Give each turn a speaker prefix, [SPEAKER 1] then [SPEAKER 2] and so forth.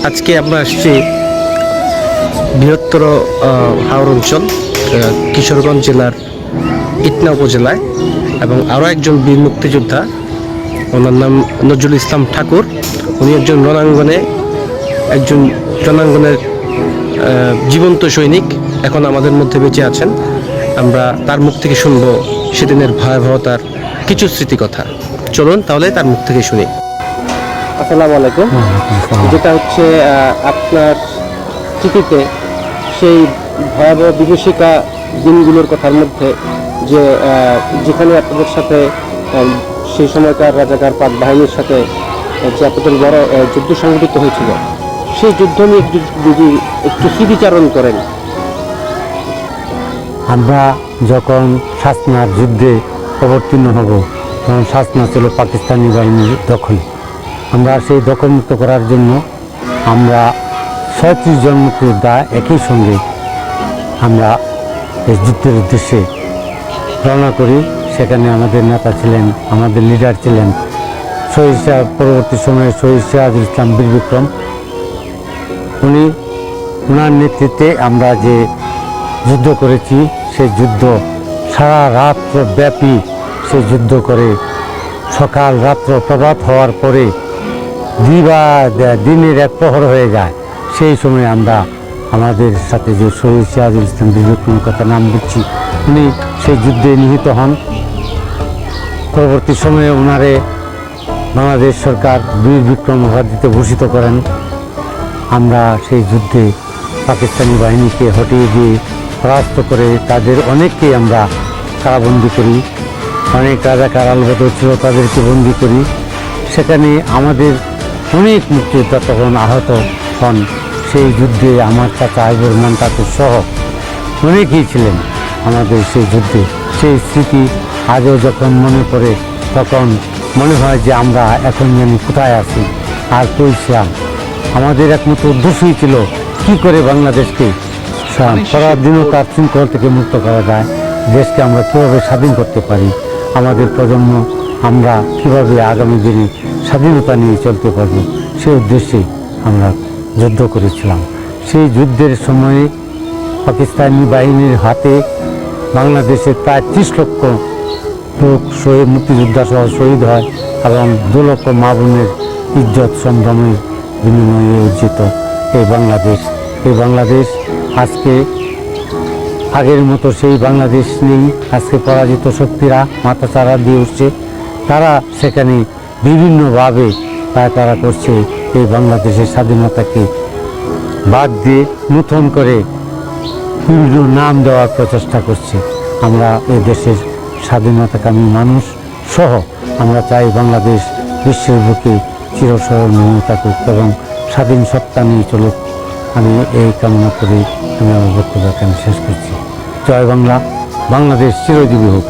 [SPEAKER 1] আজকে আমরা আসছি বৃহত্তর হাওর অঞ্চল কিশোরগঞ্জ জেলার ইটনা উপজেলায় এবং আরও একজন বীর মুক্তিযোদ্ধা, ওনার নাম নজরুল ইসলাম ঠাকুর। উনি একজন রণাঙ্গনের জীবন্ত সৈনিক, এখন আমাদের মধ্যে বেঁচে আছেন। আমরা তার মুখ থেকে শুনবো সেদিনের ভয়াবহতার কিছু স্মৃতিকথা। চলুন তাহলে তার মুখ থেকে শুনি। আসসালামু আলাইকুম। যেটা হচ্ছে আপনার চিঠিতে সেই ভয়াবহ বিভীষিকা দিনগুলোর কথার মধ্যে যে যেখানে আপনাদের সাথে সেই সময়কার রাজাকার পাক বাহিনীর সাথে যে আপনাদের বড় যুদ্ধ সংঘটিত হয়েছিল, সেই যুদ্ধ নিয়ে যদি একটু স্মৃতিচারণ করেন।
[SPEAKER 2] আমরা যখন শাসনার যুদ্ধে অবতীর্ণ হব তখন শাসনা ছিল পাকিস্তানি বাহিনীর দখলে। আমরা সেই দখলমুক্ত করার জন্য আমরা 37 জন মুক্তিযোদ্ধা একই সঙ্গে আমরা এই যুদ্ধের উদ্দেশ্যে রওনা করি। সেখানে আমাদের নেতা ছিলেন, আমাদের লিডার ছিলেন শহীদ সাহেব, পরবর্তী সময়ে শহীদ সিরাজুল ইসলাম বীর বিক্রম। ওনার নেতৃত্বে আমরা যে যুদ্ধ করেছি, সেই যুদ্ধ সারা রাত্র ব্যাপী সেই যুদ্ধ করে সকাল রাত্র প্রভাত হওয়ার পরে দিনের এক প্রহর হয়ে যায়। সেই সময় আমরা আমাদের সাথে যে শহীদ সিরাজুল ইসলাম বীর বিক্রমের কথা নাম দিচ্ছি, উনি সেই যুদ্ধে নিহত হন। পরবর্তী সময়ে ওনারে বাংলাদেশ সরকার বীর বিক্রম উপাধিতে ভূষিত করেন। আমরা সেই যুদ্ধে পাকিস্তানি বাহিনীকে হটিয়ে দিয়ে পরাস্ত করে তাদের অনেককেই আমরা কারাবন্দি করি। অনেক রাজাকার আলবদর ছিল, তাদেরকে বন্দি করি। সেখানে আমাদের অনেক মুক্তিযোদ্ধা তখন আহত হন। সেই যুদ্ধে আমার চাচা আইবুর রহমান ঠাকুর সহ অনেকেই ছিলেন আমাদের সেই যুদ্ধে। সেই স্মৃতি আজও যখন মনে পড়ে তখন মনে হয় যে আমরা এখন জানি কোথায় আছি আর কই ছিলাম। আমাদের একমাত্র উদ্দেশ্যই ছিল কী করে বাংলাদেশকে পরাধীনতার শৃঙ্খল থেকে মুক্ত করা যায়, দেশকে আমরা কীভাবে স্বাধীন করতে পারি, আমাদের প্রজন্ম আমরা কীভাবে আগামী দিনে স্বাধীনতা নিয়ে চলতে পারব, সেই উদ্দেশ্যে আমরা যুদ্ধ করেছিলাম। সেই যুদ্ধের সময়ে পাকিস্তানি বাহিনীর হাতে বাংলাদেশে প্রায় 30 লক্ষ লোক মুক্তিযোদ্ধা সহ শহীদ হয় এবং 2 লক্ষ মা বোনের ইজ্জত সম্ভ্রমের বিনিময়ে অর্জিত এই বাংলাদেশ আজকে আগের মতো সেই বাংলাদেশ নেই। আজকে পরাজিত শক্তিরা মাথাচাড়া দিয়ে উঠছে। তারা সেখানে বিভিন্নভাবে তারা করছে এই বাংলাদেশের স্বাধীনতাকে বাদ দিয়ে নতুন করে বিভিন্ন নাম দেওয়ার প্রচেষ্টা করছে। আমরা এই দেশের স্বাধীনতাকামী মানুষ সহ আমরা চাই বাংলাদেশ বিশ্বের বুকে চিরস্মরণীয় থাকুক এবং স্বাধীন সত্তা নিয়ে চলুক। আমি এই কামনা করে আমি আমার বক্তব্য এখানে শেষ করছি। জয় বাংলা, বাংলাদেশ চিরজীবী হোক।